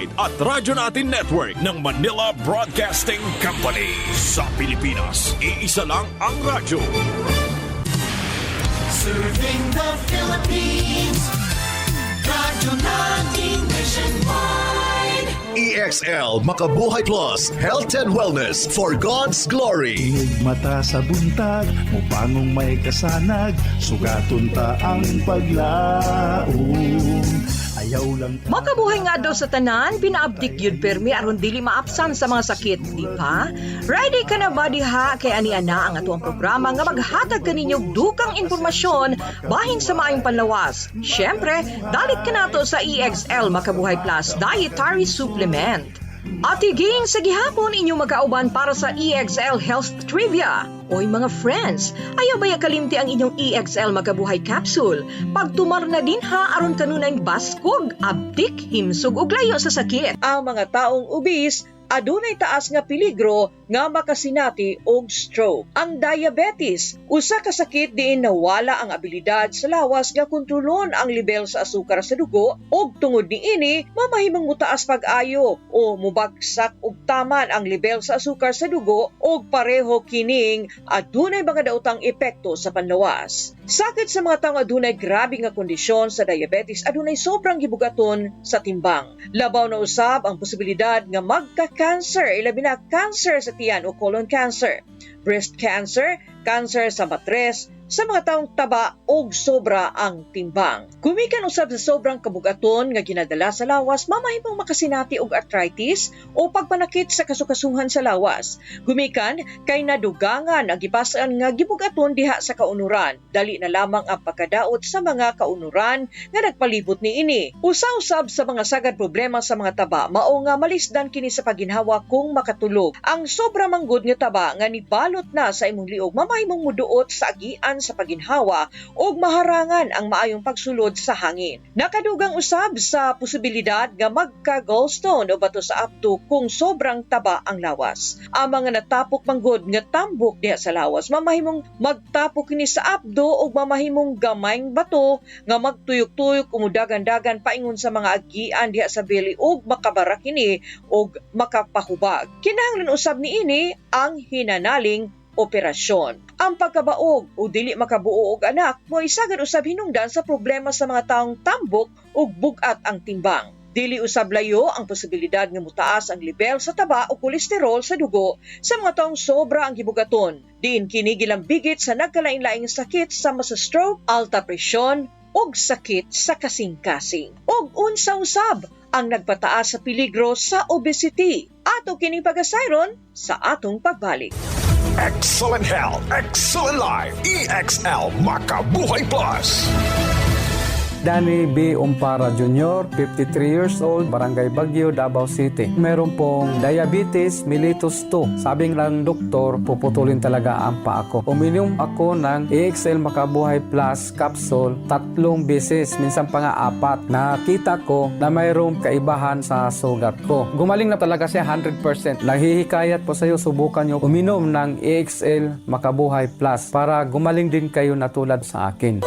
website at Radyo Natin Network ng Manila Broadcasting Company. Sa Pilipinas, iisa lang ang radyo. Serving the Philippines, Radyo Natin Nationwide. EXL Makabuhay Plus, Health and Wellness for God's Glory. Inig mata sa buntag, mupangong may kasanag, sugatun ta ang paglaom. Ayaw lang ta. Makabuhay nga daw sa tanan, pinaabdik yun permi aron dili maapsan sa mga sakit, di ba? Ready ka na ba diha kay ani-ana ang atuang programa nga maghatag kaninyong dukang impormasyon bahin sa maayong panlawas. Syempre, dalit ka nato sa EXL Makabuhay Plus Dietary Supplement. At higing sa gihapon inyong magkauban para sa EXL Health Trivia. Oy mga friends, ayaw ba kalimti ang inyong EXL Makabuhay Capsule? Pagtumar na din ha aron kanunay baskog, abdik, himsog ug layo sa sakit. Ang mga taong obese adunay taas nga peligro nga makasinati og stroke. Ang diabetes, usa ka sakit diin nawala ang abilidad sa lawas nga kontrolon ang level sa asukar sa dugo ug tungod niini mamahimong mutaas pag-ayo o mubagsak ug taman ang level sa asukar sa dugo ug pareho kining adunay mga daotang epekto sa panlawas. Sakit sa mga taong adunay grabe nga kondisyon sa diabetes adunay sobrang gibugaton sa timbang. Labaw na usab ang posibilidad nga magka-cancer, ilabi na cancer sa tiyan o colon cancer, breast cancer, cancer sa matres, sa mga taong taba o sobra ang timbang. Gumikan usab sa sobrang kabugaton nga ginadala sa lawas, mamahimong makasinati og arthritis o pagpanakit sa kasukasuhan sa lawas. Gumikan kay nadugangan ang gipasaan nga gibugaton diha sa kaunuran. Dali na lamang ang pagkadaot sa mga kaunuran nga nagpalibot niini. Usa-usab sa mga sagad problema sa mga taba mao nga malisdan kini sa paginhawa kung makatulog. Ang sobra manggod nga taba nga nibalot na sa imong liog mamahimong muduot sa agian sa paginhawa ug maharangan ang maayong pagsulod sa hangin. Nakadugang usab sa posibilidad nga magka-gallstone o bato sa abdo kung sobrang taba ang lawas. Ang mga natapok manggod nga tambok diha sa lawas mamahimong magtapok kini sa abdo ug mamahimong gamayng bato nga magtuyok-tuyok umudagan-dagan paingon sa mga agian diha sa bili ug makabara kini ug makapahubag. Kinahanglan usab niini ang hinanaling operasyon. Ang pagkabaog o dili makabuo og anak mo isagad usab hinungdan sa problema sa mga taong tambok ug bugat ang timbang. Dili usab layo ang posibilidad nga mutaas ang level sa taba o kolesterol sa dugo sa mga taong sobra ang gibugaton. Diin kini gilambigit sa nagkalain-laing sakit sama sa stroke, alta presyon ug sakit sa kasing-kasing. Ug unsa usab ang nagpataas sa peligro sa obesity. Ato kining pagasayron sa atong pagbalik. Excellent Health, Excellent Life, EXL Makabuhay Plus. Danny B. Umpara Jr., 53 years old, Barangay Baguio, Davao City. Meron pong diabetes mellitus 2. Sabi ng doktor, puputulin talaga ang paa ko. Uminom ako ng EXL Makabuhay Plus capsule 3 beses, minsan pa nga 4. Nakita ko na mayroong kaibahan sa sugat ko. Gumaling na talaga siya 100%. Naghihikayat po sa iyo, subukan nyo uminom ng EXL Makabuhay Plus para gumaling din kayo na tulad sa akin.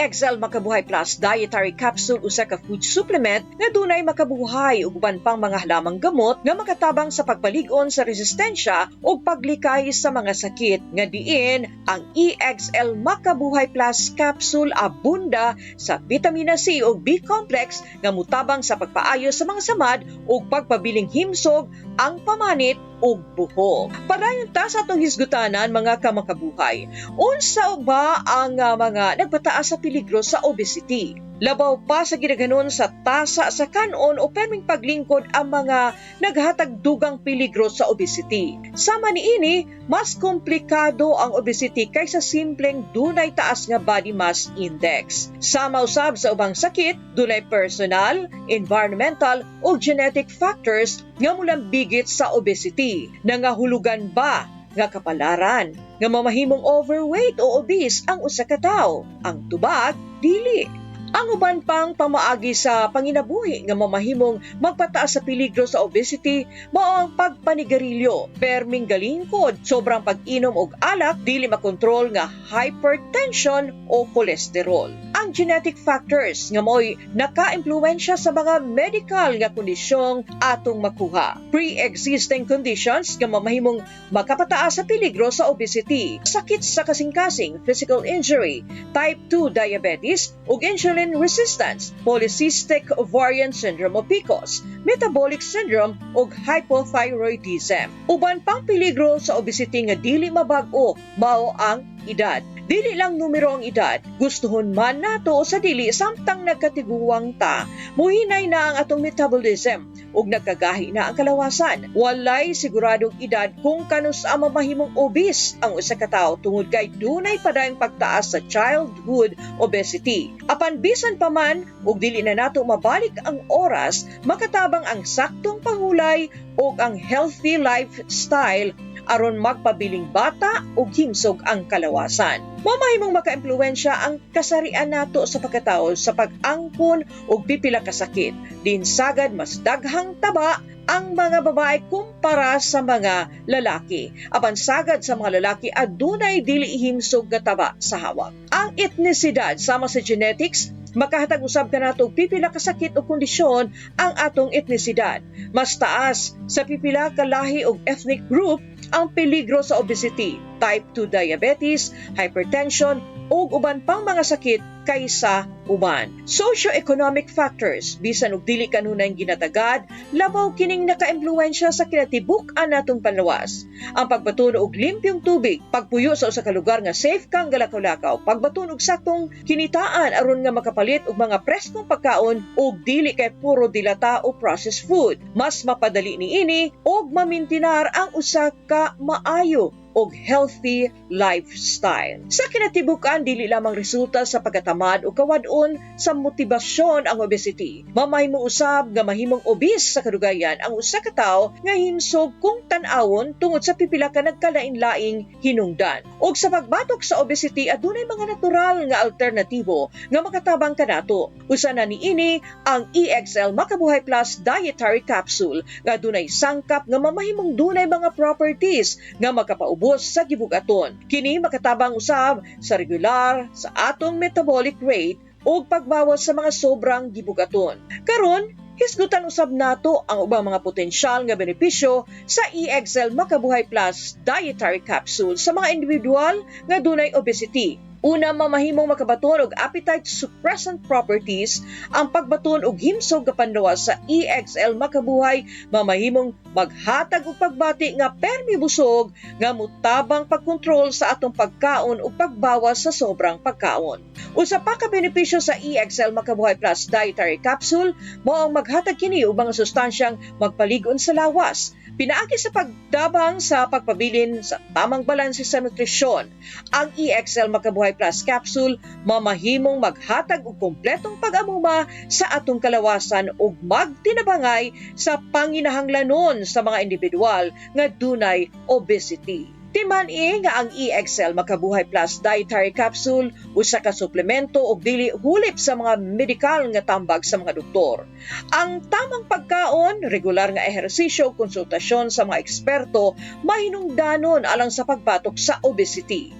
EXL Makabuhay Plus Dietary Capsule usa ka food supplement nga dunay makabuhay ug uban pang mga halamang gamot nga makatabang sa pagpalig-on sa resistensya ug paglikay sa mga sakit nga diin ang EXL Makabuhay Plus Capsule abunda sa vitamina C ug B complex nga mutabang sa pagpaayo sa mga samad ug pagpabiling himsog ang pamanit ug buhok. Padayon ta sa atong hisgutanan mga kamakabuhay. Unsa ba ang mga nagpataas sa peligro sa obesity? Labaw pa sa ginaganon sa tasa sa kanon o perming paglingkod ang mga naghatag dugang peligro sa obesity. Sama niini, mas komplikado ang obesity kaysa simpleng dunay taas nga body mass index. Sama usab sa ubang sakit, dunay personal, environmental o genetic factors nga mulambigit sa obesity. Nangahulugan ba nga kapalaran nga mamahimong overweight o obese ang usa ka tawo? Ang tubag, dili. Ang uban pang pamaagi sa panginabuhi nga mamahimong magpataas sa peligro sa obesity mao ang pagpanigarilyo, perming galingkod, sobrang pag-inom og alak, dili makontrol nga hypertension o kolesterol. Ang genetic factors nga mo'y naka-impluwensya sa mga medical nga kondisyong atong makuha. Pre-existing conditions nga mamahimong makapataas sa peligro sa obesity, sakit sa kasing-kasing, physical injury, type 2 diabetes ug insulin resistance, polycystic ovarian syndrome o PCOS, metabolic syndrome ug hypothyroidism. Uban pang peligro sa obesity nga dili mabag-o mao ang edad. Dili lang numero ang edad, gustuhon man nato o sa dili samtang nagkatiguwang ta, muhinay na ang atong metabolism ug nagkagahi na ang kalawasan. Walay siguradong edad kung kanus ang mamahimong obese ang usa ka tawo tungod kay dunay padayong pagtaas sa childhood obesity. Apan bisan pa man ug dili na nato mabalik ang oras, makatabang ang saktong pangulay ug ang healthy lifestyle aron magpabiling bata ug himsog ang kalawasan. Mamahimong maka-impluwensya ang kasarian nato sa pagkatao sa pag-angkon ug pipila ka sakit. Din sagad mas daghang taba ang mga babae kumpara sa mga lalaki. Apan sagad sa mga lalaki adunay dili himsog nga taba sa hawak. Ang etnisidad sama sa genetics makahatag usab kanato og pipila ka sakit o kondisyon ang atong etnisidad. Mas taas sa pipila ka lahi og ethnic group ang peligro sa obesity, type 2 diabetes, hypertension ug uban pang mga sakit kaysa uban. Socio-economic factors, bisan og dili kanunay ginatagad, labaw kining naka-impluwensya sa kinatibuk-an natong panlawas. Ang pagbaton og limpyong tubig, pagpuyo sa usa ka lugar nga safe kang galakaw-lakaw, pagbaton og saktong kinitaan aron nga makapalit og mga preskong pagkaon ug dili kay puro dilata o processed food. Mas mapadali niini og mamintinar ang usa ka maayo og healthy lifestyle. Sa kinatibuk-an dili lamang resulta sa pagkatamad o kawad-on sa motibasyon ang obesity. Mamahimong usab nga mahimong obese sa kadugayan ang usa ka tawo nga himsog kung tan-awon tungod sa pipila ka nagkalain-laing hinungdan. Og sa pagbatok sa obesity adunay mga natural nga alternatibo nga makatabang kanato. Usa na niini ang EXL Makabuhay Plus Dietary Capsule nga adunay sangkap nga mamahimong dunay mga properties nga makapaubos sa gibugaton. Kini makatabang usab sa regular sa atong metabolic rate o pagbawas sa mga sobrang gibugaton. Karon, hisgutan usab nato ang ubang mga potensyal nga benepisyo sa EXL Makabuhay Plus Dietary Capsule sa mga individual nga dunay obesity. Una, mamahimong makabaton og appetite suppressant properties ang pagbaton og himsog nga panlawas sa EXL Makabuhay, mamahimong maghatag og pagbati nga permi busog nga mutabang pagkontrol sa atong pagkaon ug pagbawas sa sobrang pagkaon. Usa pa ka benepisyo sa EXL Makabuhay Plus Dietary Capsule mao ang maghatag kini og mga sustansyang magpaligon sa lawas, pinaagi sa pagtabang sa pagpabilin sa tamang balanse sa nutrisyon. Ang EXL Makabuhay Plus Capsule mamahimong maghatag og kompletong pag-amuma sa atong kalawasan ug magtinabangay sa panginahanglanon sa mga individual nga dunay obesity. Timan-i nga ang EXL Makabuhay Plus Dietary Capsule usa ka suplemento og dili hulip sa mga medikal nga tambag sa mga doktor. Ang tamang pagkaon, regular nga ehersisyo, konsultasyon sa mga eksperto mahinungdanon alang sa pagbatok sa obesity.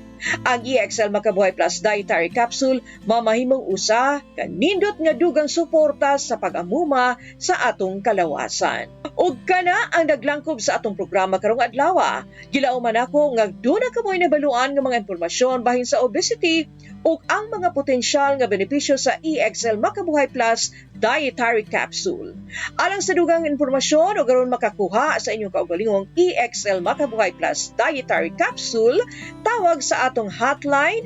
Ang EXL Makabuhay Plus Dietary Capsule mamahimong usa ka nindot nga dugang suporta sa pag-amuma sa atong kalawasan. Ug kana ang naglangkob sa atong programa karong adlaw. Gilauman ako nga duna kamoy nabaluan nga mga impormasyon bahin sa obesity ug ang mga potensyal nga benepisyo sa EXL Makabuhay Plus Dietary Capsule. Alang sa dugang impormasyon o garon makakuha sa inyong kaugalingong EXL Makabuhay Plus Dietary Capsule, tawag sa atong hotline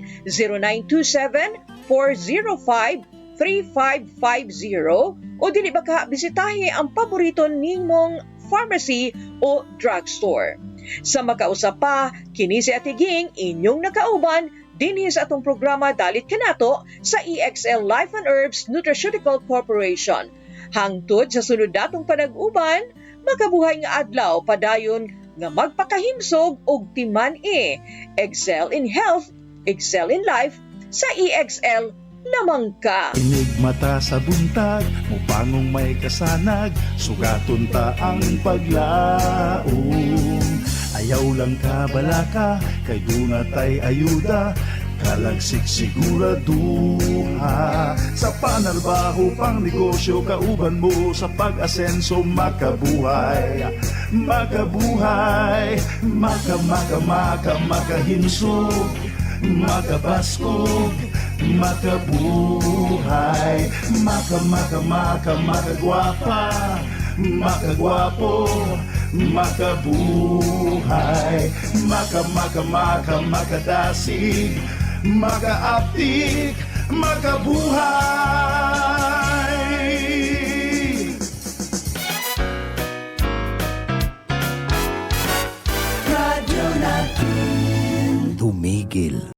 0927-405-3550 o dili baka bisitahi ang paborito nimong pharmacy o drugstore. Sa makausap pa, kini si Ate Ging inyong nakauban dinhi sa atong programa dalit kanato sa EXL Life and Herbs Nutraceutical Corporation. Hangtod sa sunod natong panag-uban, makabuhay nga adlaw padayon nga magpakahimsog og timan excel in health, excel in life sa EXL lamang ka. Inigmata sa buntag, mupangong may kasanag, sugaton ta ang paglaom. Ayaw lang ka balaka, kay dunatay ayuda, kalagsik siguraduha. Sa panarbaho pang negosyo, kauban mo sa pag-asenso, makabuhay. Makabuhay, makahinsog, makabaskog, makabuhay, makagwapa, makagwapo, makabuhay, makadasig, makaaptik, makabuhay. Radyo natin. Tumigil